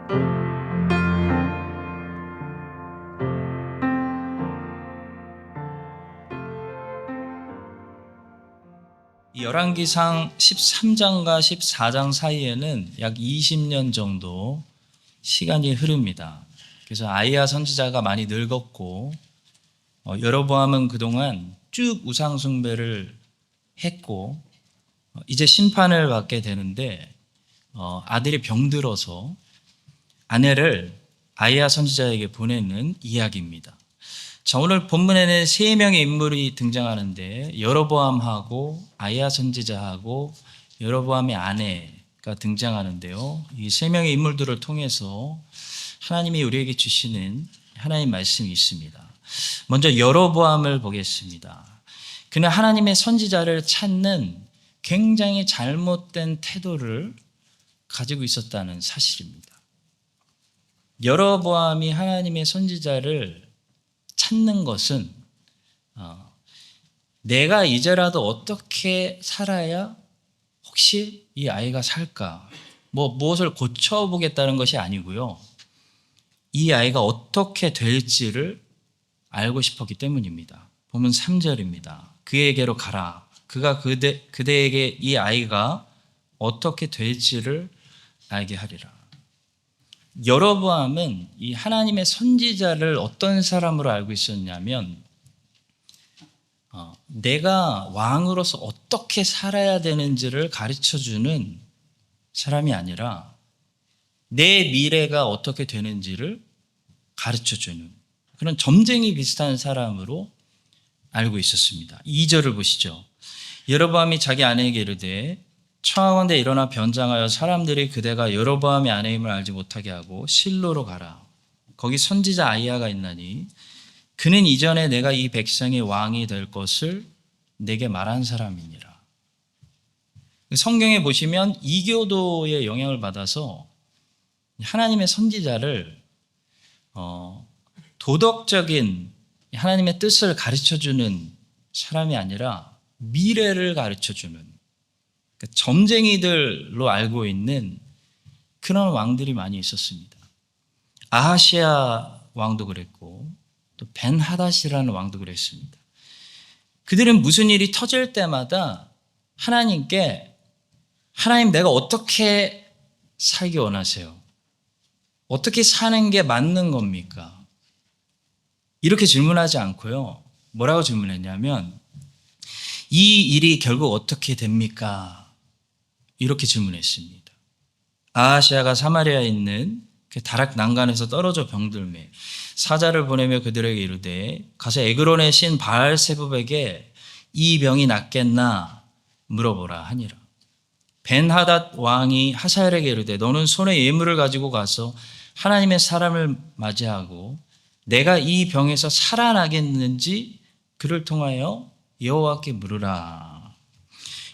이 열왕기상 13장과 14장 사이에는 약 20년 정도 시간이 흐릅니다. 그래서 아이야 선지자가 많이 늙었고 여로보암은 그동안 쭉 우상 숭배를 했고 이제 심판을 받게 되는데 아들이 병들어서 아내를 아이야 선지자에게 보내는 이야기입니다. 자, 오늘 본문에는 세 명의 인물이 등장하는데 여로보암하고 아이야 선지자하고 여로보암의 아내가 등장하는데요. 이 세 명의 인물들을 통해서 하나님이 우리에게 주시는 하나님의 말씀이 있습니다. 먼저 여로보암을 보겠습니다. 그는 하나님의 선지자를 찾는 굉장히 잘못된 태도를 가지고 있었다는 사실입니다. 여로보암이 하나님의 선지자를 찾는 것은 내가 이제라도 어떻게 살아야 혹시 이 아이가 살까? 무엇을 고쳐보겠다는 것이 아니고요. 이 아이가 어떻게 될지를 알고 싶었기 때문입니다. 보면 3절입니다. 그에게로 가라. 그가 그대에게 이 아이가 어떻게 될지를 알게 하리라. 여로보암은 이 하나님의 선지자를 어떤 사람으로 알고 있었냐면 내가 왕으로서 어떻게 살아야 되는지를 가르쳐주는 사람이 아니라 내 미래가 어떻게 되는지를 가르쳐주는 그런 점쟁이 비슷한 사람으로 알고 있었습니다. 2절을 보시죠. 여로보암이 자기 아내에게 이르되 청하건대 일어나 변장하여 사람들이 그대가 여로보암의 아내임을 알지 못하게 하고 실로로 가라. 거기 선지자 아이야가 있나니 그는 이전에 내가 이 백성의 왕이 될 것을 내게 말한 사람이니라. 성경에 보시면 이교도의 영향을 받아서 하나님의 선지자를 도덕적인 하나님의 뜻을 가르쳐주는 사람이 아니라 미래를 가르쳐주는 점쟁이들로 알고 있는 그런 왕들이 많이 있었습니다. 아하시아 왕도 그랬고 또 벤하닷이라는 왕도 그랬습니다. 그들은 무슨 일이 터질 때마다 하나님께 하나님 내가 어떻게 살기 원하세요? 어떻게 사는 게 맞는 겁니까? 이렇게 질문하지 않고요. 뭐라고 질문했냐면 이 일이 결국 어떻게 됩니까? 이렇게 질문했습니다. 아하시아가 사마리아에 있는 그 다락 난간에서 떨어져 병들매 사자를 보내며 그들에게 이르되 가서 에그론의 신 바알세붑에게 이 병이 낫겠나 물어보라 하니라. 벤하닷 왕이 하사엘에게 이르되 너는 손에 예물을 가지고 가서 하나님의 사람을 맞이하고 내가 이 병에서 살아나겠는지 그를 통하여 여호와께 물으라.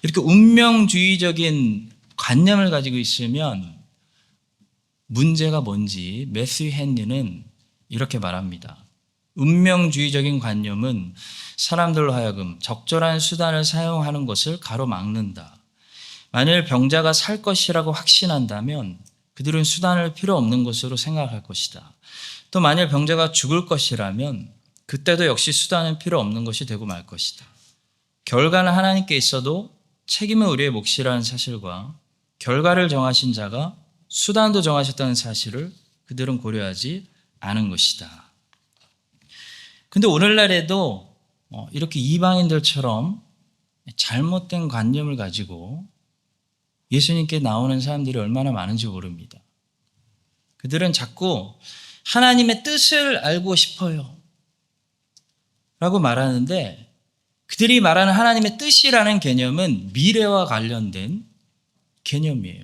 이렇게 운명주의적인 관념을 가지고 있으면 문제가 뭔지 매튜 헨리는 이렇게 말합니다. 운명주의적인 관념은 사람들로 하여금 적절한 수단을 사용하는 것을 가로막는다. 만일 병자가 살 것이라고 확신한다면 그들은 수단을 필요 없는 것으로 생각할 것이다. 또 만일 병자가 죽을 것이라면 그때도 역시 수단은 필요 없는 것이 되고 말 것이다. 결과는 하나님께 있어도 책임은 우리의 몫이라는 사실과 결과를 정하신 자가 수단도 정하셨다는 사실을 그들은 고려하지 않은 것이다. 근데 오늘날에도 이렇게 이방인들처럼 잘못된 관념을 가지고 예수님께 나오는 사람들이 얼마나 많은지 모릅니다. 그들은 자꾸 하나님의 뜻을 알고 싶어요 라고 말하는데 그들이 말하는 하나님의 뜻이라는 개념은 미래와 관련된 개념이에요.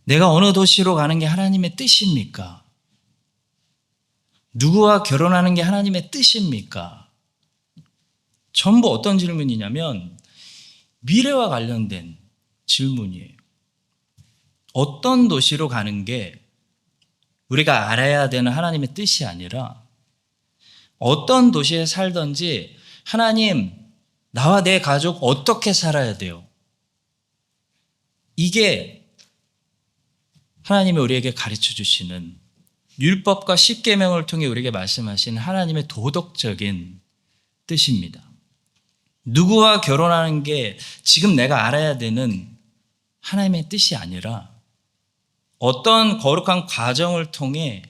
내가 어느 도시로 가는 게 하나님의 뜻입니까? 누구와 결혼하는 게 하나님의 뜻입니까? 전부 어떤 질문이냐면 미래와 관련된 질문이에요. 어떤 도시로 가는 게 우리가 알아야 되는 하나님의 뜻이 아니라 어떤 도시에 살든지 하나님, 나와 내 가족 어떻게 살아야 돼요? 이게 하나님이 우리에게 가르쳐 주시는 율법과 십계명을 통해 우리에게 말씀하신 하나님의 도덕적인 뜻입니다. 누구와 결혼하는 게 지금 내가 알아야 되는 하나님의 뜻이 아니라 어떤 거룩한 과정을 통해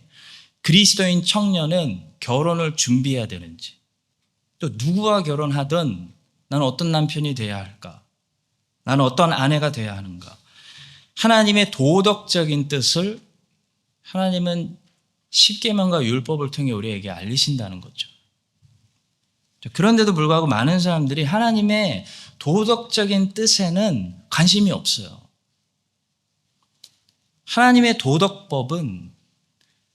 그리스도인 청년은 결혼을 준비해야 되는지, 또 누구와 결혼하든 나는 어떤 남편이 돼야 할까? 나는 어떤 아내가 돼야 하는가? 하나님의 도덕적인 뜻을 하나님은 십계명과 율법을 통해 우리에게 알리신다는 거죠. 그런데도 불구하고 많은 사람들이 하나님의 도덕적인 뜻에는 관심이 없어요. 하나님의 도덕법은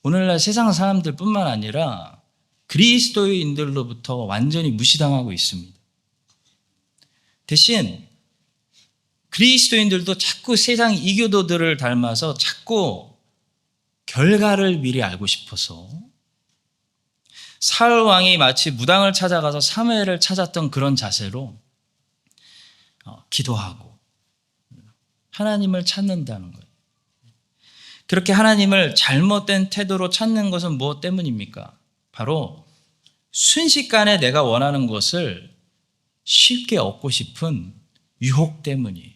오늘날 세상 사람들뿐만 아니라 그리스도인들로부터 완전히 무시당하고 있습니다. 대신 그리스도인들도 자꾸 세상 이교도들을 닮아서 자꾸 결과를 미리 알고 싶어서 사울 왕이 마치 무당을 찾아가서 사무엘을 찾았던 그런 자세로 기도하고 하나님을 찾는다는 거예요. 그렇게 하나님을 잘못된 태도로 찾는 것은 무엇 때문입니까? 바로 순식간에 내가 원하는 것을 쉽게 얻고 싶은 유혹 때문이에요.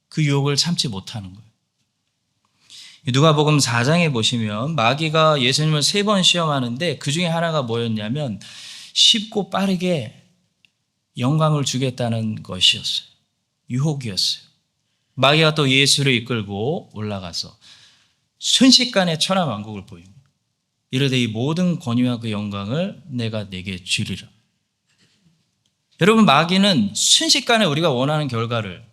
그 유혹을 참지 못하는 거예요. 누가복음 4장에 보시면 마귀가 예수님을 3번 시험하는데 그 중에 하나가 뭐였냐면 쉽고 빠르게 영광을 주겠다는 것이었어요. 유혹이었어요. 마귀가 또 예수를 이끌고 올라가서 순식간에 천하만국을 보입니다. 이르되 이 모든 권위와 그 영광을 내가 내게 주리라. 여러분, 마귀는 순식간에 우리가 원하는 결과를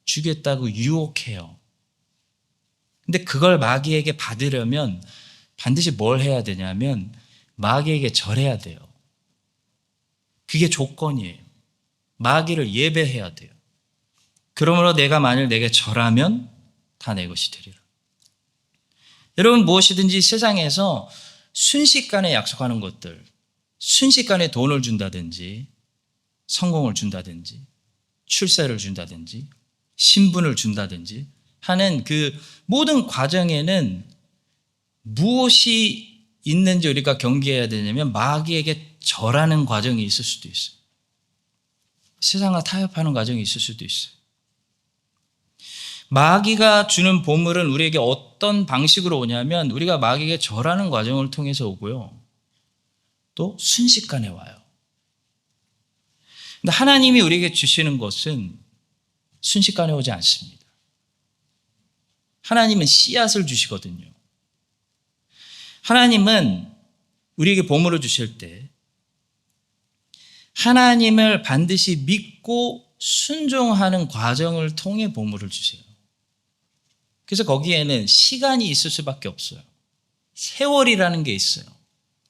주겠다고 유혹해요. 근데 그걸 마귀에게 받으려면 반드시 뭘 해야 되냐면 마귀에게 절해야 돼요. 그게 조건이에요. 마귀를 예배해야 돼요. 그러므로 내가 만일 내게 절하면 다 내 것이 되리라. 여러분, 무엇이든지 세상에서 순식간에 약속하는 것들, 순식간에 돈을 준다든지 성공을 준다든지 출세를 준다든지 신분을 준다든지 하는 그 모든 과정에는 무엇이 있는지 우리가 경계해야 되냐면 마귀에게 절하는 과정이 있을 수도 있어요. 세상과 타협하는 과정이 있을 수도 있어요. 마귀가 주는 보물은 우리에게 어떤 방식으로 오냐면 우리가 마귀에게 절하는 과정을 통해서 오고요. 또 순식간에 와요. 근데 하나님이 우리에게 주시는 것은 순식간에 오지 않습니다. 하나님은 씨앗을 주시거든요. 하나님은 우리에게 보물을 주실 때 하나님을 반드시 믿고 순종하는 과정을 통해 보물을 주세요. 그래서 거기에는 시간이 있을 수밖에 없어요. 세월이라는 게 있어요.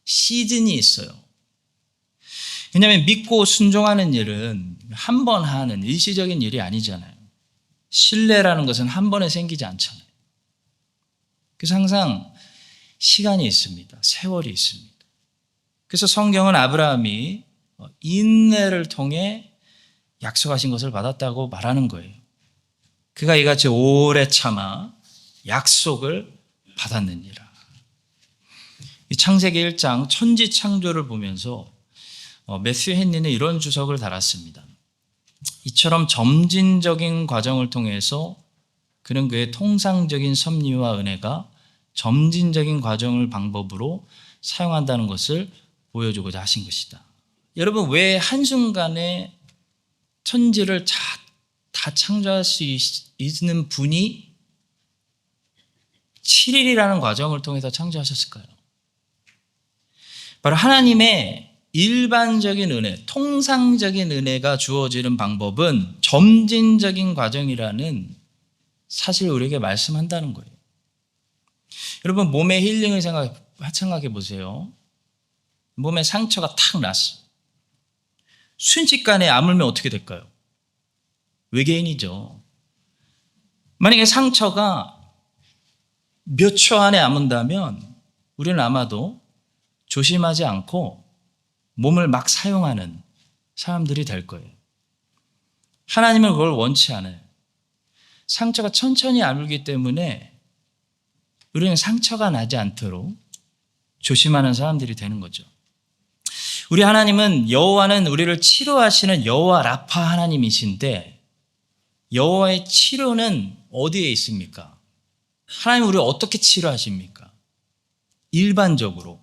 시즌이 있어요. 왜냐하면 믿고 순종하는 일은 한 번 하는 일시적인 일이 아니잖아요. 신뢰라는 것은 한 번에 생기지 않잖아요. 그래서 항상 시간이 있습니다. 세월이 있습니다. 그래서 성경은 아브라함이 인내를 통해 약속하신 것을 받았다고 말하는 거예요. 그가 이같이 오래 참아 약속을 받았느니라. 이 창세기 1장 천지 창조를 보면서 매튜 헨리는 이런 주석을 달았습니다. 이처럼 점진적인 과정을 통해서 그는 그의 통상적인 섭리와 은혜가 점진적인 과정을 방법으로 사용한다는 것을 보여주고자 하신 것이다. 여러분, 왜 한순간에 천지를 다 창조할 수 있는 분이 7일이라는 과정을 통해서 창조하셨을까요? 바로 하나님의 일반적인 은혜, 통상적인 은혜가 주어지는 방법은 점진적인 과정이라는 사실을 우리에게 말씀한다는 거예요. 여러분, 몸의 힐링을 생각해 보세요. 몸에 상처가 탁 났어. 순식간에 아물면 어떻게 될까요? 외계인이죠. 만약에 상처가 몇 초 안에 아문다면 우리는 아마도 조심하지 않고 몸을 막 사용하는 사람들이 될 거예요. 하나님은 그걸 원치 않아요. 상처가 천천히 아물기 때문에 우리는 상처가 나지 않도록 조심하는 사람들이 되는 거죠. 우리 하나님은 여호와는 우리를 치료하시는 여호와 라파 하나님이신데 여호와의 치료는 어디에 있습니까? 하나님 우리를 어떻게 치료하십니까? 일반적으로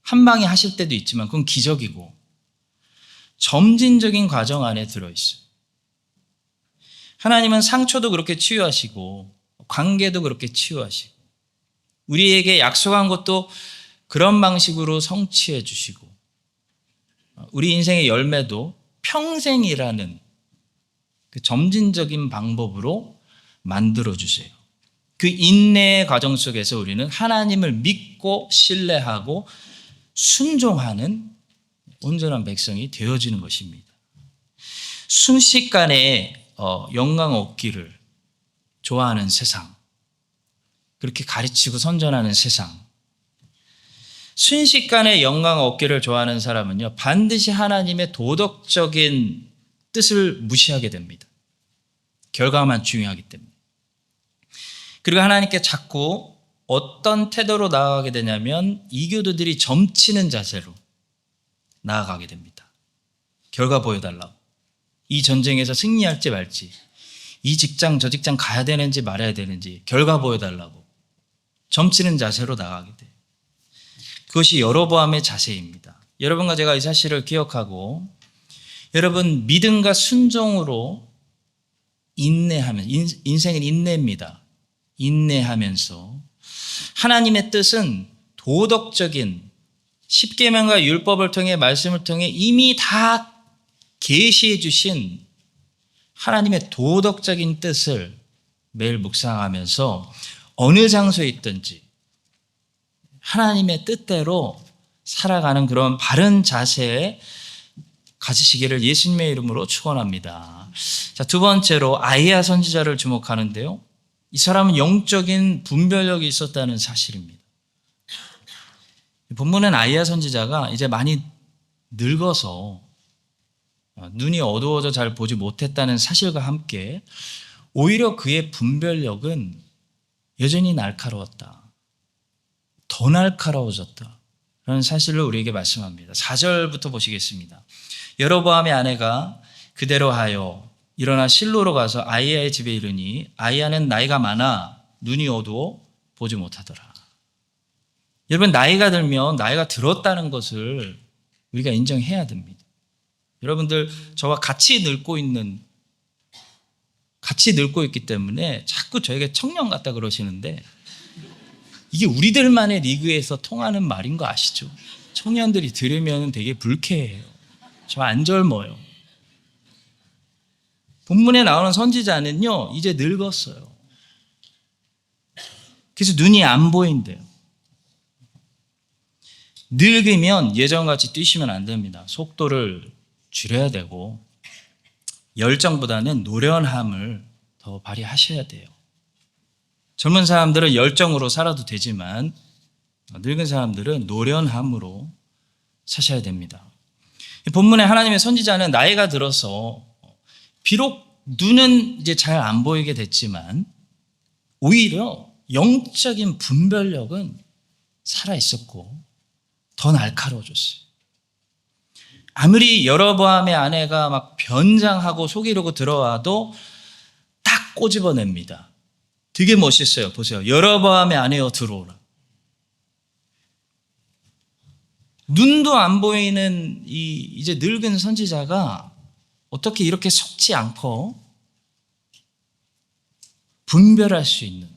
한 방에 하실 때도 있지만 그건 기적이고 점진적인 과정 안에 들어있어요. 하나님은 상처도 그렇게 치유하시고 관계도 그렇게 치유하시고 우리에게 약속한 것도 그런 방식으로 성취해 주시고 우리 인생의 열매도 평생이라는 그 점진적인 방법으로 만들어 주세요. 그 인내의 과정 속에서 우리는 하나님을 믿고 신뢰하고 순종하는 온전한 백성이 되어지는 것입니다. 순식간에 영광 얻기를 좋아하는 세상, 그렇게 가르치고 선전하는 세상, 순식간에 영광 얻기를 좋아하는 사람은요, 반드시 하나님의 도덕적인 뜻을 무시하게 됩니다. 결과만 중요하기 때문에. 그리고 하나님께 자꾸 어떤 태도로 나아가게 되냐면 이교도들이 점치는 자세로 나아가게 됩니다. 결과 보여달라고. 이 전쟁에서 승리할지 말지, 이 직장 저 직장 가야 되는지 말아야 되는지 결과 보여달라고 점치는 자세로 나아가게 돼요. 그것이 여로보암의 자세입니다. 여러분과 제가 이 사실을 기억하고 여러분 믿음과 순종으로 인내하면 인생은 인내입니다. 인내하면서 하나님의 뜻은 도덕적인 십계명과 율법을 통해 말씀을 통해 이미 다 계시해 주신 하나님의 도덕적인 뜻을 매일 묵상하면서 어느 장소에 있든지 하나님의 뜻대로 살아가는 그런 바른 자세에 가지시기를 예수님의 이름으로 축원합니다. 자, 두 번째로 아이야 선지자를 주목하는데요. 이 사람은 영적인 분별력이 있었다는 사실입니다. 본문은 아이야 선지자가 이제 많이 늙어서 눈이 어두워져 잘 보지 못했다는 사실과 함께 오히려 그의 분별력은 여전히 날카로웠다. 더 날카로워졌다. 라는 사실을 우리에게 말씀합니다. 4절부터 보시겠습니다. 여로보암의 아내가 그대로 하여 일어나 실로로 가서 아이야의 집에 이르니 아이야는 나이가 많아 눈이 어두워 보지 못하더라. 여러분 나이가 들면 나이가 들었다는 것을 우리가 인정해야 됩니다. 여러분들 저와 같이 늙고 있기 때문에 자꾸 저에게 청년 같다 그러시는데 이게 우리들만의 리그에서 통하는 말인 거 아시죠? 청년들이 들으면 되게 불쾌해요. 저 안 젊어요. 본문에 나오는 선지자는요, 이제 늙었어요. 그래서 눈이 안 보인대요. 늙으면 예전같이 뛰시면 안 됩니다. 속도를 줄여야 되고 열정보다는 노련함을 더 발휘하셔야 돼요. 젊은 사람들은 열정으로 살아도 되지만 늙은 사람들은 노련함으로 사셔야 됩니다. 본문에 하나님의 선지자는 나이가 들어서 비록 눈은 이제 잘 안 보이게 됐지만 오히려 영적인 분별력은 살아 있었고 더 날카로워졌어요. 아무리 여로보암의 아내가 막 변장하고 속이려고 들어와도 딱 꼬집어냅니다. 되게 멋있어요. 보세요. 여로보암의 아내여 들어오라. 눈도 안 보이는 이제 늙은 선지자가 어떻게 이렇게 속지 않고 분별할 수 있는,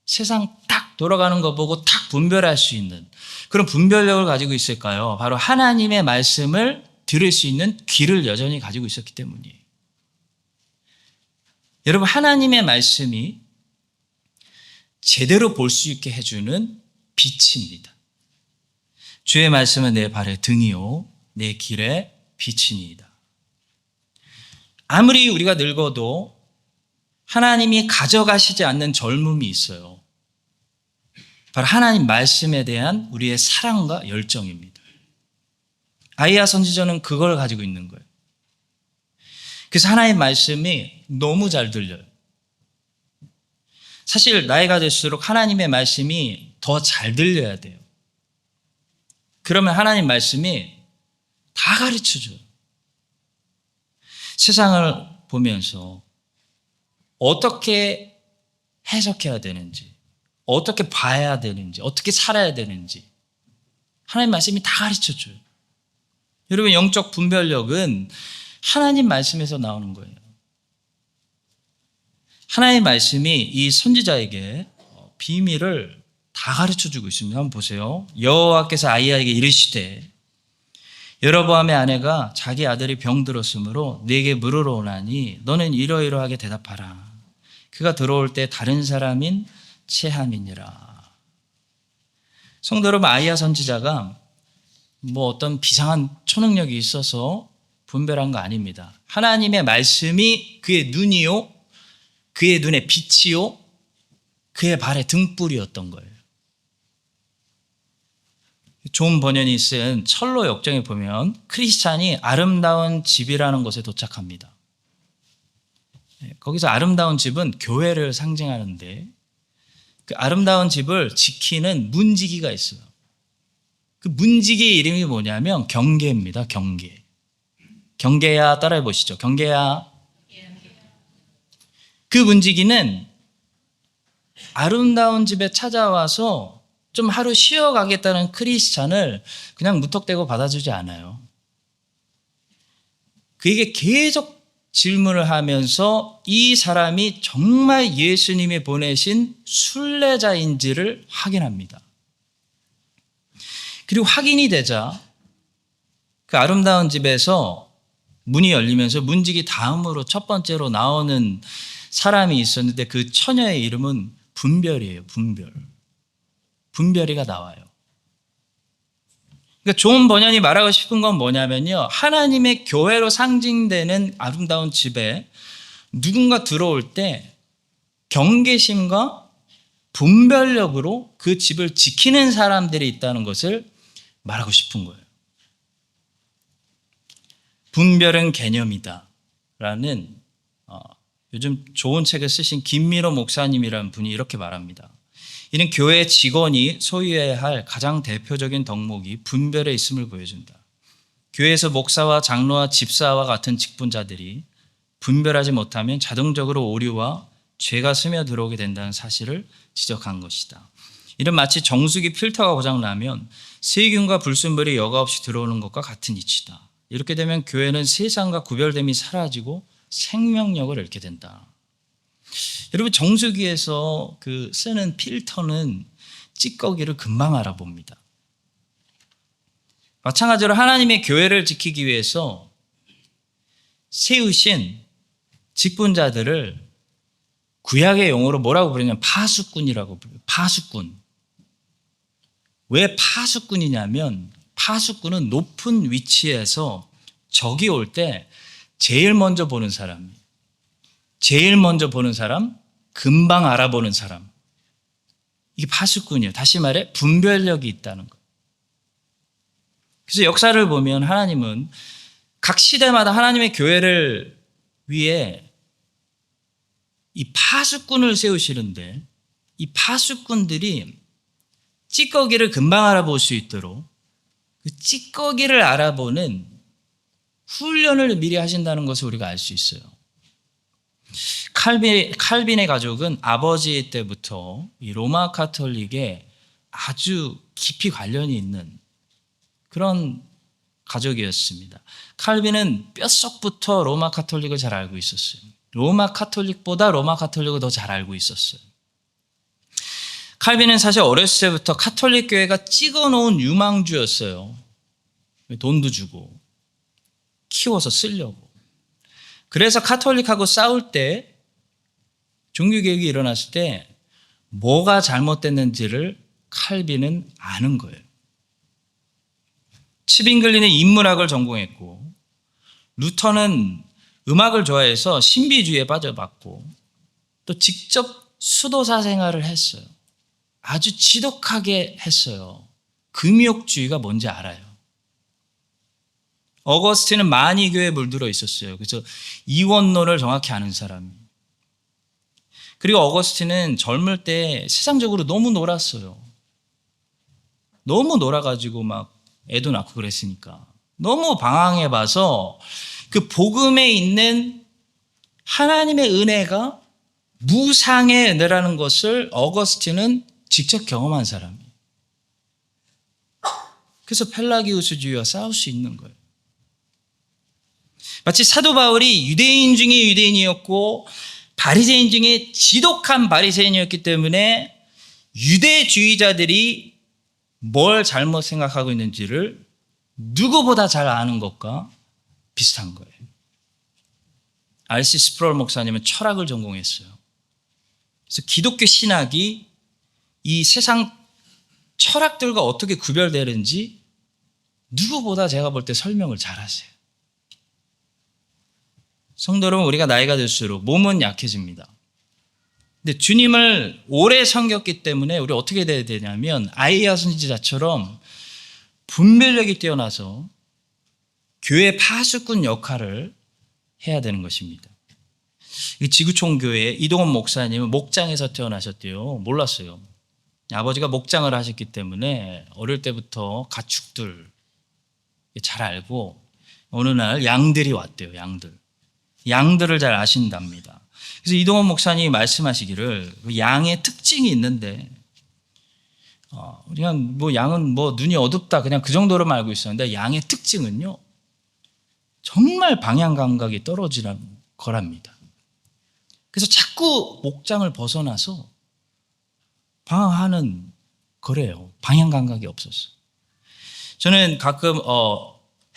세상 딱 돌아가는 거 보고 딱 분별할 수 있는 그런 분별력을 가지고 있을까요? 바로 하나님의 말씀을 들을 수 있는 귀를 여전히 가지고 있었기 때문이에요. 여러분 하나님의 말씀이 제대로 볼 수 있게 해주는 빛입니다. 주의 말씀은 내 발의 등이요 내 길의 빛이니이다. 아무리 우리가 늙어도 하나님이 가져가시지 않는 젊음이 있어요. 바로 하나님 말씀에 대한 우리의 사랑과 열정입니다. 아이야 선지자는 그걸 가지고 있는 거예요. 그래서 하나님의 말씀이 너무 잘 들려요. 사실 나이가 들수록 하나님의 말씀이 더 잘 들려야 돼요. 그러면 하나님 말씀이 다 가르쳐줘요. 세상을 보면서 어떻게 해석해야 되는지, 어떻게 봐야 되는지, 어떻게 살아야 되는지 하나님 말씀이 다 가르쳐줘요. 여러분, 영적 분별력은 하나님 말씀에서 나오는 거예요. 하나님 말씀이 이 선지자에게 비밀을 다 가르쳐주고 있습니다. 한번 보세요. 여호와께서 아히야에게 이르시되 여로보암의 아내가 자기 아들이 병들었으므로 네게 물으러 오나니 너는 이러이러하게 대답하라. 그가 들어올 때 다른 사람인 체함이니라. 성도 여러분, 아히야 선지자가 어떤 비상한 초능력이 있어서 분별한 거 아닙니다. 하나님의 말씀이 그의 눈이요, 그의 눈의 빛이요, 그의 발의 등불이었던 거예요. 존 버년이 쓴 철로 역정에 보면 크리스찬이 아름다운 집이라는 곳에 도착합니다. 거기서 아름다운 집은 교회를 상징하는데 그 아름다운 집을 지키는 문지기가 있어요. 그 문지기의 이름이 뭐냐면 경계입니다. 경계. 경계야, 따라해 보시죠. 경계야. 그 문지기는 아름다운 집에 찾아와서 좀 하루 쉬어가겠다는 크리스찬을 그냥 무턱대고 받아주지 않아요. 그에게 계속 질문을 하면서 이 사람이 정말 예수님이 보내신 순례자인지를 확인합니다. 그리고 확인이 되자 그 아름다운 집에서 문이 열리면서 문지기 다음으로 첫 번째로 나오는 사람이 있었는데 그 처녀의 이름은 분별이에요. 분별. 분별이가 나와요. 그러니까 존 버년이 말하고 싶은 건 뭐냐면요. 하나님의 교회로 상징되는 아름다운 집에 누군가 들어올 때 경계심과 분별력으로 그 집을 지키는 사람들이 있다는 것을 말하고 싶은 거예요. 분별은 개념이다 라는 요즘 좋은 책을 쓰신 김미로 목사님이라는 분이 이렇게 말합니다. 이는 교회 직원이 소유해야 할 가장 대표적인 덕목이 분별에 있음을 보여준다. 교회에서 목사와 장로와 집사와 같은 직분자들이 분별하지 못하면 자동적으로 오류와 죄가 스며들어오게 된다는 사실을 지적한 것이다. 이는 마치 정수기 필터가 고장나면 세균과 불순물이 여과 없이 들어오는 것과 같은 이치다. 이렇게 되면 교회는 세상과 구별됨이 사라지고 생명력을 잃게 된다. 여러분, 정수기에서 쓰는 필터는 찌꺼기를 금방 알아봅니다. 마찬가지로 하나님의 교회를 지키기 위해서 세우신 직분자들을 구약의 용어로 뭐라고 부르냐면 파수꾼이라고 부르요. 파수꾼. 왜 파수꾼이냐면 파수꾼은 높은 위치에서 적이 올 때 제일 먼저 보는 사람이, 제일 먼저 보는 사람, 금방 알아보는 사람. 이게 파수꾼이에요. 다시 말해 분별력이 있다는 것. 그래서 역사를 보면 하나님은 각 시대마다 하나님의 교회를 위해 이 파수꾼을 세우시는데 이 파수꾼들이 찌꺼기를 금방 알아볼 수 있도록 그 찌꺼기를 알아보는 훈련을 미리 하신다는 것을 우리가 알 수 있어요. 칼빈의 가족은 아버지 때부터 이 로마 카톨릭에 아주 깊이 관련이 있는 그런 가족이었습니다. 칼빈은 뼛속부터 로마 카톨릭을 잘 알고 있었어요. 로마 카톨릭보다 로마 카톨릭을 더 잘 알고 있었어요. 칼빈은 사실 어렸을 때부터 카톨릭 교회가 찍어놓은 유망주였어요. 돈도 주고 키워서 쓰려고. 그래서 카톨릭하고 싸울 때 종교개혁이 일어났을 때 뭐가 잘못됐는지를 칼빈은 아는 거예요. 치빙글리는 인문학을 전공했고 루터는 음악을 좋아해서 신비주의에 빠져봤고 또 직접 수도사 생활을 했어요. 아주 지독하게 했어요. 금욕주의가 뭔지 알아요. 어거스틴은 마니교에 물들어 있었어요. 그래서 이원론을 정확히 아는 사람이. 그리고 어거스틴은 젊을 때 세상적으로 너무 놀았어요. 너무 놀아가지고 막 애도 낳고 그랬으니까. 너무 방황해 봐서 그 복음에 있는 하나님의 은혜가 무상의 은혜라는 것을 어거스틴은 직접 경험한 사람이에요. 그래서 펠라기우스주의와 싸울 수 있는 거예요. 마치 사도 바울이 유대인 중에 유대인이었고 바리새인 중에 지독한 바리새인이었기 때문에 유대주의자들이 뭘 잘못 생각하고 있는지를 누구보다 잘 아는 것과 비슷한 거예요. R.C. 스프롤 목사님은 철학을 전공했어요. 그래서 기독교 신학이 이 세상 철학들과 어떻게 구별되는지 누구보다 제가 볼 때 설명을 잘하세요. 성도 여러분, 우리가 나이가 들수록 몸은 약해집니다. 근데 주님을 오래 섬겼기 때문에 우리 어떻게 돼야 되냐면 아이야 선지자처럼 분별력이 뛰어나서 교회 파수꾼 역할을 해야 되는 것입니다. 지구촌 교회 이동원 목사님은 목장에서 태어나셨대요. 몰랐어요. 아버지가 목장을 하셨기 때문에 어릴 때부터 가축들 잘 알고 어느 날 양들이 왔대요. 양들을 잘 아신답니다. 그래서 이동원 목사님이 말씀하시기를 양의 특징이 있는데 우리가 뭐 양은 뭐 눈이 어둡다 그냥 그 정도로만 알고 있었는데 양의 특징은요 정말 방향 감각이 떨어지는 거랍니다. 그래서 자꾸 목장을 벗어나서 방황하는 거래요. 방향 감각이 없어서. 저는 가끔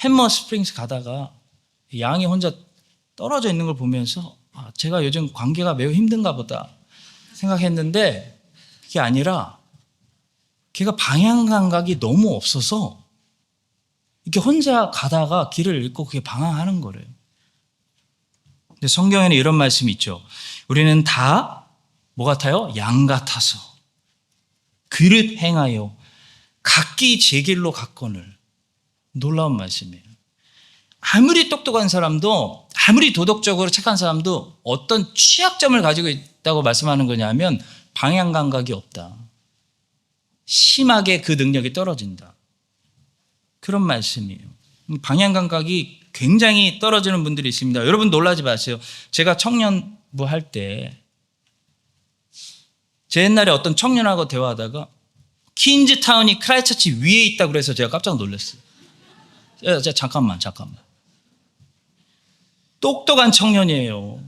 햄머 스프링스 가다가 양이 혼자 떨어져 있는 걸 보면서 제가 요즘 관계가 매우 힘든가 보다 생각했는데 그게 아니라 걔가 방향 감각이 너무 없어서 이렇게 혼자 가다가 길을 잃고 그게 방황하는 거래요. 근데 성경에는 이런 말씀이 있죠. 우리는 다 뭐 같아요? 양 같아서 그릇 행하여 각기 제 길로 갔거늘. 놀라운 말씀이에요. 아무리 똑똑한 사람도 아무리 도덕적으로 착한 사람도 어떤 취약점을 가지고 있다고 말씀하는 거냐면 방향 감각이 없다. 심하게 그 능력이 떨어진다. 그런 말씀이에요. 방향 감각이 굉장히 떨어지는 분들이 있습니다. 여러분 놀라지 마세요. 제가 청년부 할 때 제 옛날에 어떤 청년하고 대화하다가 퀸즈타운이 크라이처치 위에 있다고 그래서 제가 깜짝 놀랐어요. 잠깐만. 똑똑한 청년이에요.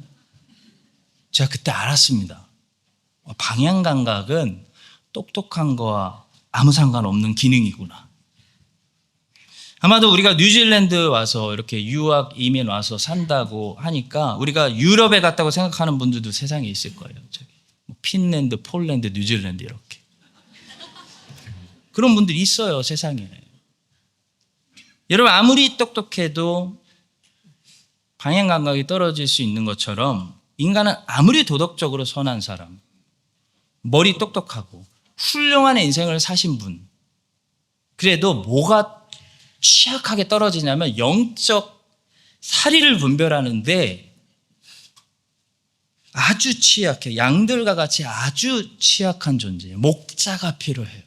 제가 그때 알았습니다. 방향 감각은 똑똑한 거와 아무 상관없는 기능이구나. 아마도 우리가 뉴질랜드 와서 이렇게 유학 이민 와서 산다고 하니까 우리가 유럽에 갔다고 생각하는 분들도 세상에 있을 거예요. 저기 핀랜드, 폴란드, 뉴질랜드 이렇게. 그런 분들이 있어요, 세상에. 여러분 아무리 똑똑해도 방향 감각이 떨어질 수 있는 것처럼 인간은 아무리 도덕적으로 선한 사람, 머리 똑똑하고 훌륭한 인생을 사신 분, 그래도 뭐가 취약하게 떨어지냐면 영적 사리를 분별하는데 아주 취약해. 양들과 같이 아주 취약한 존재예요. 목자가 필요해요.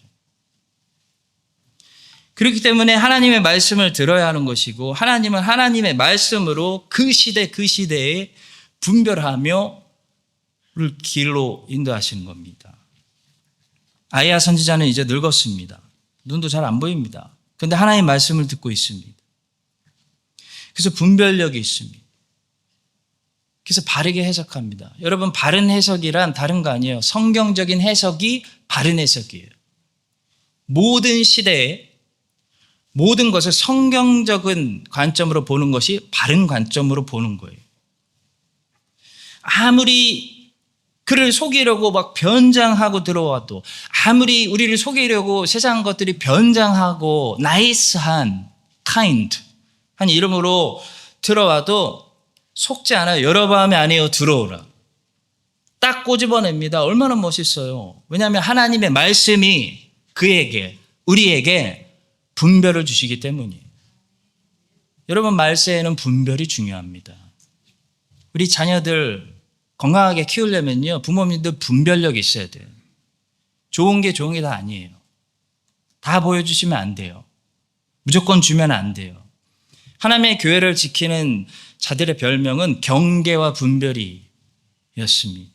그렇기 때문에 하나님의 말씀을 들어야 하는 것이고 하나님은 하나님의 말씀으로 그 시대에 분별하며 길로 인도하시는 겁니다. 아이야 선지자는 이제 늙었습니다. 눈도 잘 안 보입니다. 그런데 하나님의 말씀을 듣고 있습니다. 그래서 분별력이 있습니다. 그래서 바르게 해석합니다. 여러분 바른 해석이란 다른 거 아니에요. 성경적인 해석이 바른 해석이에요. 모든 시대에 모든 것을 성경적인 관점으로 보는 것이 바른 관점으로 보는 거예요. 아무리 그를 속이려고 막 변장하고 들어와도 아무리 우리를 속이려고 세상 것들이 변장하고 나이스한 kind 한 이름으로 들어와도 속지 않아요. 여러밤에 아니에요. 들어오라. 딱 꼬집어냅니다. 얼마나 멋있어요. 왜냐하면 하나님의 말씀이 우리에게 분별을 주시기 때문이에요. 여러분 말세에는 분별이 중요합니다. 우리 자녀들 건강하게 키우려면요, 부모님들 분별력이 있어야 돼요. 좋은 게 다 아니에요. 다 보여주시면 안 돼요. 무조건 주면 안 돼요. 하나님의 교회를 지키는 자들의 별명은 경계와 분별이었습니다.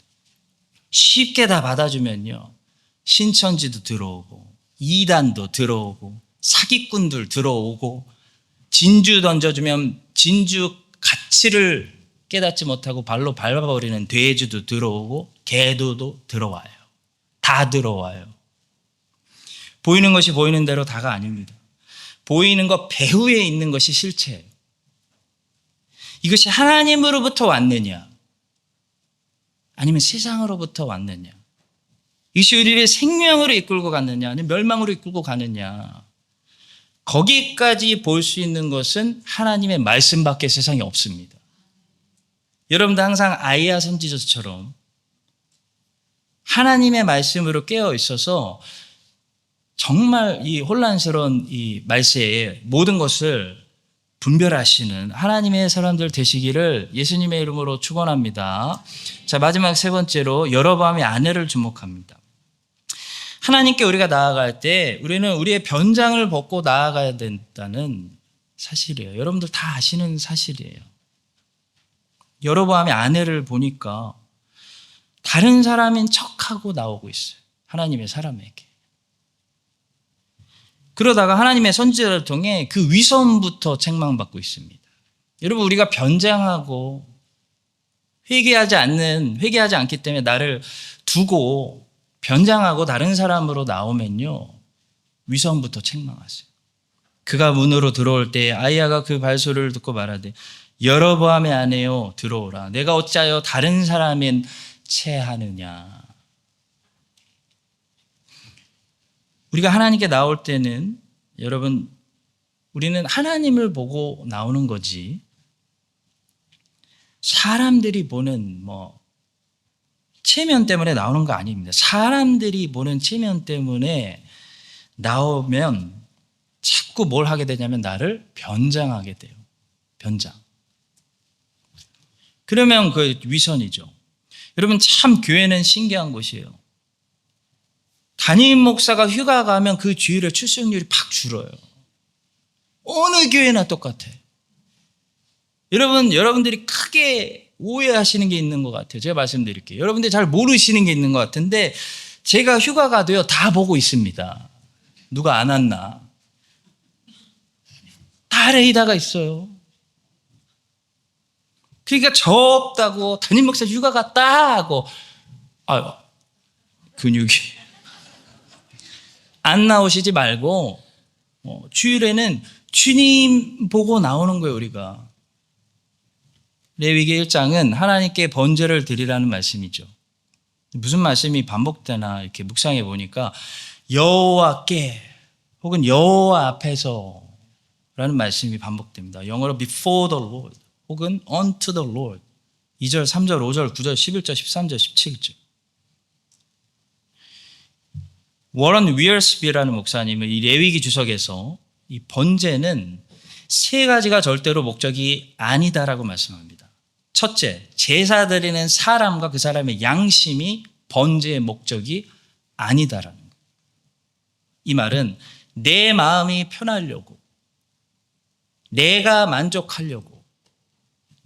쉽게 다 받아주면요, 신천지도 들어오고 이단도 들어오고 사기꾼들 들어오고, 진주 던져주면 진주 가치를 깨닫지 못하고 발로 밟아버리는 돼지도 들어오고 개도도 들어와요. 다 들어와요. 보이는 것이 보이는 대로 다가 아닙니다. 보이는 것 배후에 있는 것이 실체예요. 이것이 하나님으로부터 왔느냐 아니면 세상으로부터 왔느냐, 이것이 우리를 생명으로 이끌고 갔느냐 아니면 멸망으로 이끌고 가느냐, 거기까지 볼 수 있는 것은 하나님의 말씀밖에 세상에 없습니다. 여러분도 항상 아이야 선지자처럼 하나님의 말씀으로 깨어 있어서 정말 이 혼란스러운 이 말세에 모든 것을 분별하시는 하나님의 사람들 되시기를 예수님의 이름으로 축원합니다. 자, 마지막 세 번째로 여로보암의 아내를 주목합니다. 하나님께 우리가 나아갈 때 우리는 우리의 변장을 벗고 나아가야 된다는 사실이에요. 여러분들 다 아시는 사실이에요. 여로보암의 아내를 보니까 다른 사람인 척하고 나오고 있어요. 하나님의 사람에게. 그러다가 하나님의 선지자를 통해 그 위선부터 책망받고 있습니다. 여러분, 우리가 변장하고 회개하지 않기 때문에 나를 두고 변장하고 다른 사람으로 나오면요, 위선부터 책망하세요. 그가 문으로 들어올 때 아이야가 그 발소리를 듣고 말하되 여로보암의 아내요 들어오라. 내가 어찌하여 다른 사람인 체하느냐. 우리가 하나님께 나올 때는 여러분, 우리는 하나님을 보고 나오는 거지 사람들이 보는 체면 때문에 나오는 거 아닙니다. 사람들이 보는 체면 때문에 나오면 자꾸 뭘 하게 되냐면 나를 변장하게 돼요. 변장. 그러면 그 위선이죠. 여러분, 참 교회는 신기한 곳이에요. 담임 목사가 휴가 가면 그 주일에 출석률이 팍 줄어요. 어느 교회나 똑같아. 여러분들이 크게 오해하시는 게 있는 것 같아요. 제가 말씀드릴게요. 여러분들이 잘 모르시는 게 있는 것 같은데, 제가 휴가 가도요 다 보고 있습니다. 누가 안 왔나. 다 레이더가 있어요. 그러니까 저 없다고 담임 목사 휴가 갔다 하고 근육이 안 나오시지 말고 주일에는 주님 보고 나오는 거예요. 우리가 레위기 1장은 하나님께 번제를 드리라는 말씀이죠. 무슨 말씀이 반복되나 이렇게 묵상해 보니까 여호와께 혹은 여호와 앞에서 라는 말씀이 반복됩니다. 영어로 before the Lord 혹은 unto the Lord. 2절, 3절, 5절, 9절, 11절, 13절, 17절. 워런 위얼스비라는 목사님은 이 레위기 주석에서 이 번제는 세 가지가 절대로 목적이 아니다라고 말씀합니다. 첫째, 제사 드리는 사람과 그 사람의 양심이 번제의 목적이 아니다라는 거예요. 이 말은 내 마음이 편하려고, 내가 만족하려고,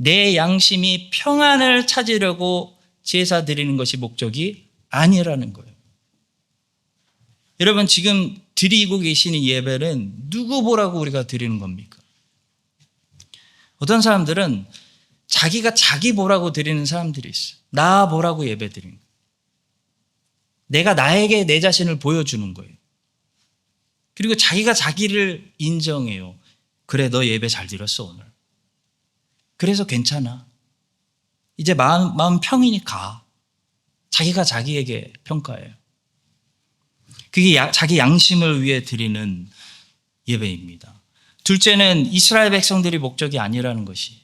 내 양심이 평안을 찾으려고 제사 드리는 것이 목적이 아니라는 거예요. 여러분, 지금 드리고 계시는 예배는 누구 보라고 우리가 드리는 겁니까? 어떤 사람들은 자기가 자기 보라고 드리는 사람들이 있어요. 나 보라고 예배 드리는 거예요. 내가 나에게 내 자신을 보여주는 거예요. 그리고 자기가 자기를 인정해요. 그래, 너 예배 잘 드렸어 오늘. 그래서 괜찮아. 이제 마음 평이니 가. 자기가 자기에게 평가해요. 그게 자기 양심을 위해 드리는 예배입니다. 둘째는 이스라엘 백성들이 목적이 아니라는 것이.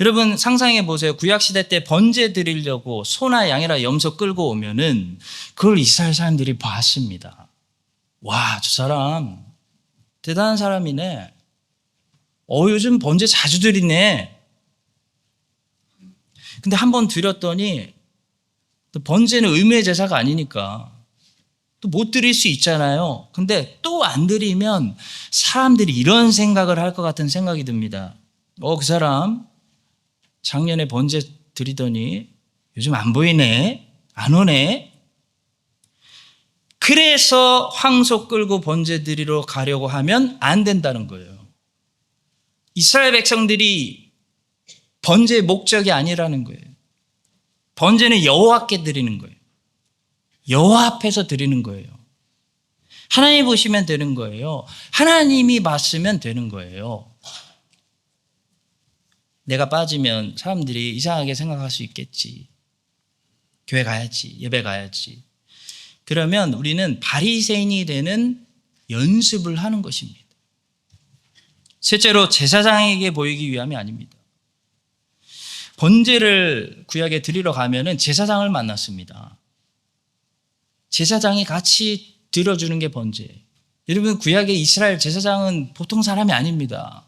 여러분 상상해 보세요. 구약시대 때 번제 드리려고 소나 양이나 염소 끌고 오면은 그걸 이스라엘 사람들이 봤습니다. 와, 저 사람 대단한 사람이네. 요즘 번제 자주 드리네. 근데 한 번 드렸더니 또 번제는 의무의 제사가 아니니까 또 못 드릴 수 있잖아요. 근데 또 안 드리면 사람들이 이런 생각을 할 것 같은 생각이 듭니다. 그 사람 작년에 번제 드리더니 요즘 안 보이네, 안 오네. 그래서 황소 끌고 번제 드리러 가려고 하면 안 된다는 거예요. 이스라엘 백성들이 번제의 목적이 아니라는 거예요. 번제는 여호와께 드리는 거예요. 여호와 앞에서 드리는 거예요. 하나님 보시면 되는 거예요. 하나님이 봤으면 되는 거예요. 내가 빠지면 사람들이 이상하게 생각할 수 있겠지. 교회 가야지, 예배 가야지. 그러면 우리는 바리새인이 되는 연습을 하는 것입니다. 실제로 제사장에게 보이기 위함이 아닙니다. 번제를 구약에 드리러 가면은 제사장을 만났습니다. 제사장이 같이 들어주는 게 번제예요. 여러분, 구약의 이스라엘 제사장은 보통 사람이 아닙니다.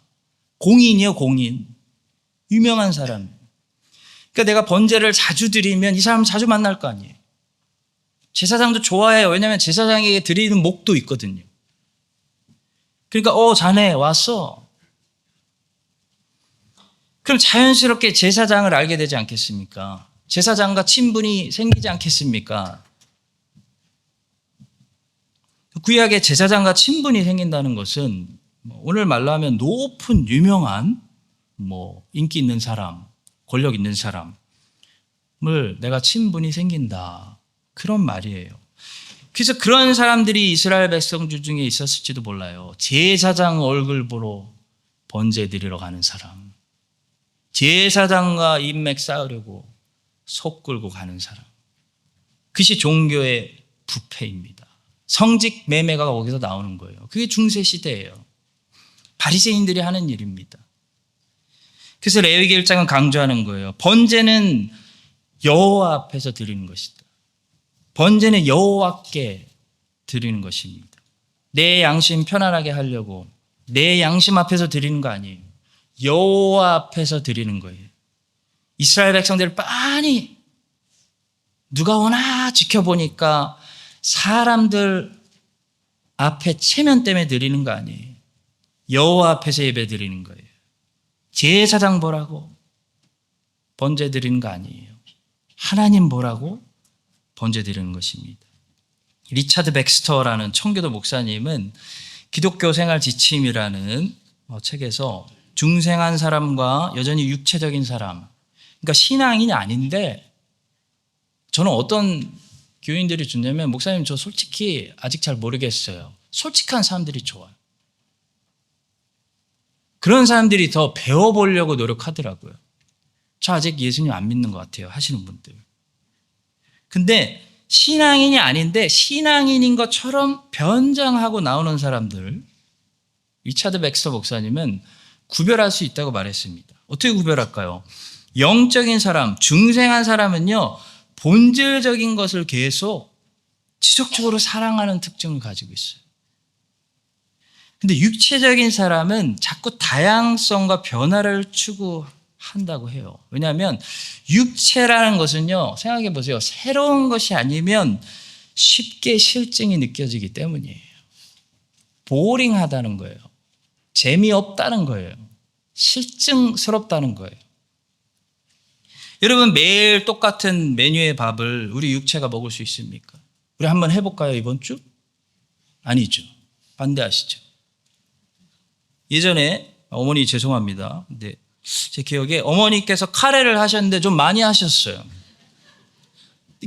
공인이요, 공인. 유명한 사람. 그러니까 내가 번제를 자주 드리면 이 사람 자주 만날 거 아니에요. 제사장도 좋아해요. 왜냐하면 제사장에게 드리는 목도 있거든요. 그러니까 자네 왔어. 그럼 자연스럽게 제사장을 알게 되지 않겠습니까? 제사장과 친분이 생기지 않겠습니까? 구약의 제사장과 친분이 생긴다는 것은 오늘 말로 하면 높은 유명한 인기 있는 사람, 권력 있는 사람을 내가 친분이 생긴다. 그런 말이에요. 그래서 그런 사람들이 이스라엘 백성들 중에 있었을지도 몰라요. 제사장 얼굴 보러 번제 드리러 가는 사람. 제사장과 인맥 쌓으려고 속 끌고 가는 사람. 그것이 종교의 부패입니다. 성직 매매가 거기서 나오는 거예요. 그게 중세시대예요. 바리새인들이 하는 일입니다. 그래서 레위기 1장은 강조하는 거예요. 번제는 여호와 앞에서 드리는 것이다. 번제는 여호와께 드리는 것입니다. 내 양심 편안하게 하려고 내 양심 앞에서 드리는 거 아니에요. 여호와 앞에서 드리는 거예요. 이스라엘 백성들을 빤히 누가 오나 지켜보니까 사람들 앞에 체면 때문에 드리는 거 아니에요. 여호와 앞에서 예배 드리는 거예요. 제사장 보라고 번제 드리는 거 아니에요. 하나님 보라고 번제 드리는 것입니다. 리차드 백스터라는 청교도 목사님은 기독교 생활 지침이라는 책에서 중생한 사람과 여전히 육체적인 사람, 그러니까 신앙인이 아닌데, 저는 어떤 교인들이 준다면 목사님 저 솔직히 아직 잘 모르겠어요. 솔직한 사람들이 좋아요. 그런 사람들이 더 배워보려고 노력하더라고요. 저 아직 예수님 안 믿는 것 같아요 하시는 분들. 근데 신앙인이 아닌데 신앙인인 것처럼 변장하고 나오는 사람들, 리차드 백스터 목사님은 구별할 수 있다고 말했습니다. 어떻게 구별할까요? 영적인 사람, 중생한 사람은요, 본질적인 것을 계속 지속적으로 사랑하는 특징을 가지고 있어요. 근데 육체적인 사람은 자꾸 다양성과 변화를 추구한다고 해요. 왜냐하면 육체라는 것은요, 생각해 보세요. 새로운 것이 아니면 쉽게 실증이 느껴지기 때문이에요. 보링하다는 거예요. 재미없다는 거예요. 실증스럽다는 거예요. 여러분, 매일 똑같은 메뉴의 밥을 우리 육체가 먹을 수 있습니까? 우리 한번 해볼까요, 이번 주? 아니죠. 반대하시죠. 예전에 어머니 죄송합니다. 근데 제 기억에 어머니께서 카레를 하셨는데 좀 많이 하셨어요.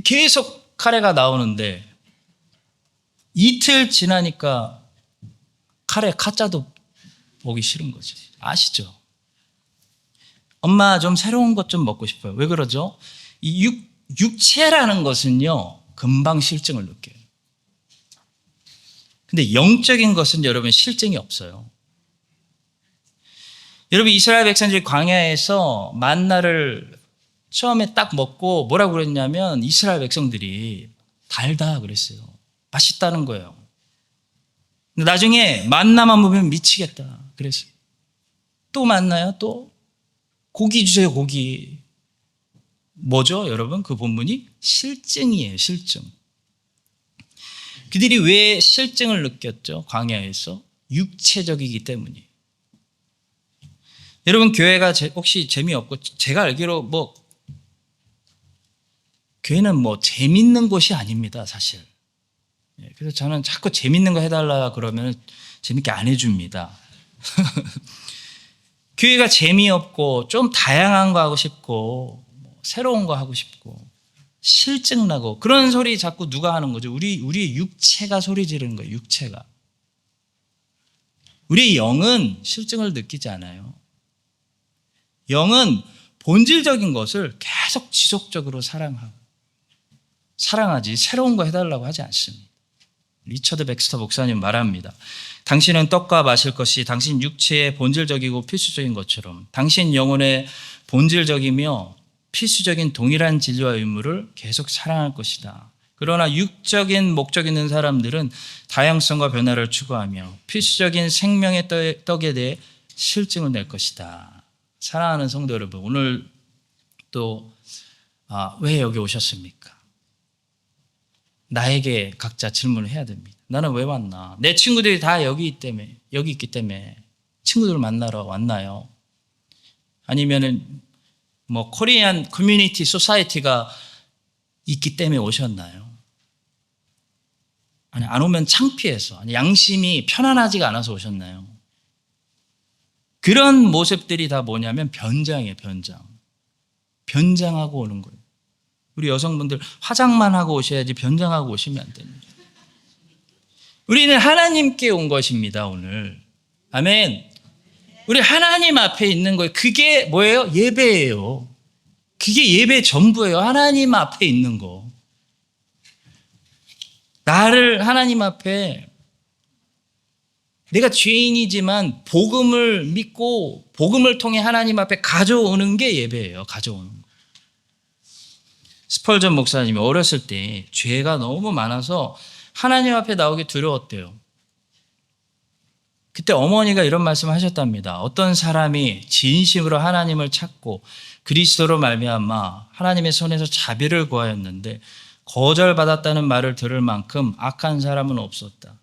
계속 카레가 나오는데 이틀 지나니까 카레 카자도 보기 싫은 거죠. 아시죠? 엄마 좀 새로운 것 좀 먹고 싶어요. 왜 그러죠? 이 육체라는 것은요, 금방 실증을 느껴요. 근데 영적인 것은 여러분 실증이 없어요. 여러분, 이스라엘 백성들이 광야에서 만나를 처음에 딱 먹고 뭐라고 그랬냐면 이스라엘 백성들이 달다 그랬어요. 맛있다는 거예요. 근데 나중에 만나만 보면 미치겠다 그랬어요. 또 만나요? 또? 고기 주세요, 고기. 뭐죠, 여러분? 그 본문이 실증이에요, 실증. 그들이 왜 실증을 느꼈죠? 광야에서 육체적이기 때문이에요. 여러분, 교회가 혹시 재미없고, 제가 알기로 교회는 재밌는 곳이 아닙니다, 사실. 그래서 저는 자꾸 재밌는 거 해달라 그러면 재밌게 안 해줍니다. 교회가 재미없고 좀 다양한 거 하고 싶고 새로운 거 하고 싶고 실증나고 그런 소리 자꾸 누가 하는 거죠? 우리의 육체가 소리 지르는 거예요. 육체가. 우리의 영은 실증을 느끼지 않아요. 영은 본질적인 것을 계속 지속적으로 사랑하지 새로운 거 해달라고 하지 않습니다. 리처드 백스터 목사님 말합니다. 당신은 떡과 마실 것이 당신 육체의 본질적이고 필수적인 것처럼 당신 영혼의 본질적이며 필수적인 동일한 진리와 의무를 계속 사랑할 것이다. 그러나 육적인 목적 있는 사람들은 다양성과 변화를 추구하며 필수적인 생명의 떡에 대해 실증을 낼 것이다. 사랑하는 성도 여러분, 오늘 또 왜 여기 오셨습니까? 나에게 각자 질문을 해야 됩니다. 나는 왜 왔나? 내 친구들이 다 여기 있기 때문에 친구들을 만나러 왔나요? 아니면은 코리안 커뮤니티 소사이티가 있기 때문에 오셨나요? 아니, 안 오면 창피해서, 아니, 양심이 편안하지가 않아서 오셨나요? 그런 모습들이 다 뭐냐면 변장이에요, 변장. 변장하고 오는 거예요. 우리 여성분들 화장만 하고 오셔야지 변장하고 오시면 안 됩니다. 우리는 하나님께 온 것입니다, 오늘. 아멘. 우리 하나님 앞에 있는 거예요. 그게 뭐예요? 예배예요. 그게 예배 전부예요. 하나님 앞에 있는 거. 나를 하나님 앞에 내가 죄인이지만 복음을 믿고 복음을 통해 하나님 앞에 가져오는 게 예배예요. 가져오는 거. 스펄전 목사님이 어렸을 때 죄가 너무 많아서 하나님 앞에 나오기 두려웠대요. 그때 어머니가 이런 말씀을 하셨답니다. 어떤 사람이 진심으로 하나님을 찾고 그리스도로 말미암아 하나님의 손에서 자비를 구하였는데 거절받았다는 말을 들을 만큼 악한 사람은 없었다.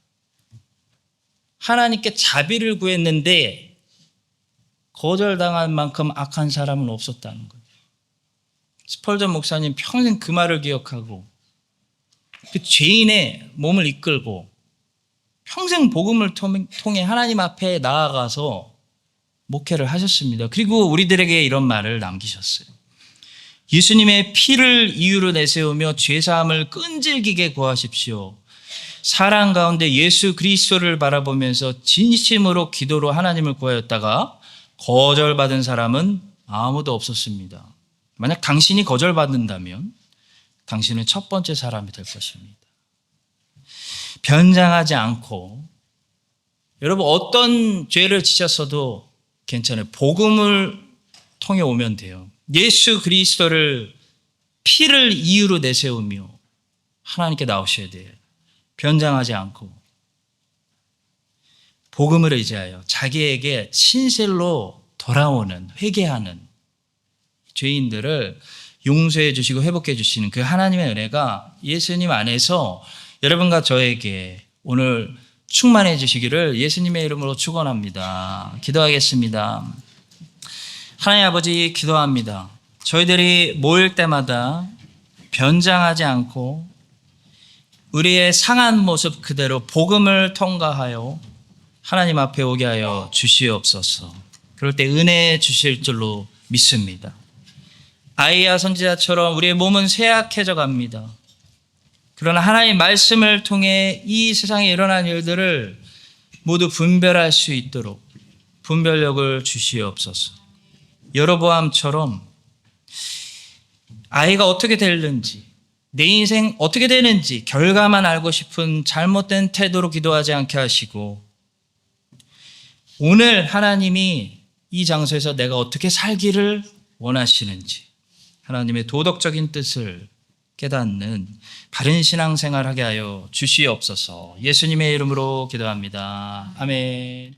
하나님께 자비를 구했는데 거절당한 만큼 악한 사람은 없었다는 거예요. 스펄전 목사님 평생 그 말을 기억하고 그 죄인의 몸을 이끌고 평생 복음을 통해 하나님 앞에 나아가서 목회를 하셨습니다. 그리고 우리들에게 이런 말을 남기셨어요. 예수님의 피를 이유로 내세우며 죄사함을 끈질기게 구하십시오. 사랑 가운데 예수 그리스도를 바라보면서 진심으로 기도로 하나님을 구하였다가 거절받은 사람은 아무도 없었습니다. 만약 당신이 거절받는다면 당신은 첫 번째 사람이 될 것입니다. 변장하지 않고, 여러분 어떤 죄를 지셨어도 괜찮아요. 복음을 통해 오면 돼요. 예수 그리스도를 피를 이유로 내세우며 하나님께 나오셔야 돼요. 변장하지 않고 복음을 의지하여 자기에게 신실로 돌아오는, 회개하는 죄인들을 용서해 주시고 회복해 주시는 그 하나님의 은혜가 예수님 안에서 여러분과 저에게 오늘 충만해 주시기를 예수님의 이름으로 축원합니다. 기도하겠습니다. 하나님 아버지, 기도합니다. 저희들이 모일 때마다 변장하지 않고 우리의 상한 모습 그대로 복음을 통과하여 하나님 앞에 오게 하여 주시옵소서. 그럴 때 은혜 주실 줄로 믿습니다. 아이야 선지자처럼 우리의 몸은 쇠약해져 갑니다. 그러나 하나님의 말씀을 통해 이 세상에 일어난 일들을 모두 분별할 수 있도록 분별력을 주시옵소서. 여로보암처럼 아이가 어떻게 되는지, 내 인생 어떻게 되는지 결과만 알고 싶은 잘못된 태도로 기도하지 않게 하시고, 오늘 하나님이 이 장소에서 내가 어떻게 살기를 원하시는지 하나님의 도덕적인 뜻을 깨닫는 바른 신앙생활 하게 하여 주시옵소서. 예수님의 이름으로 기도합니다. 아멘.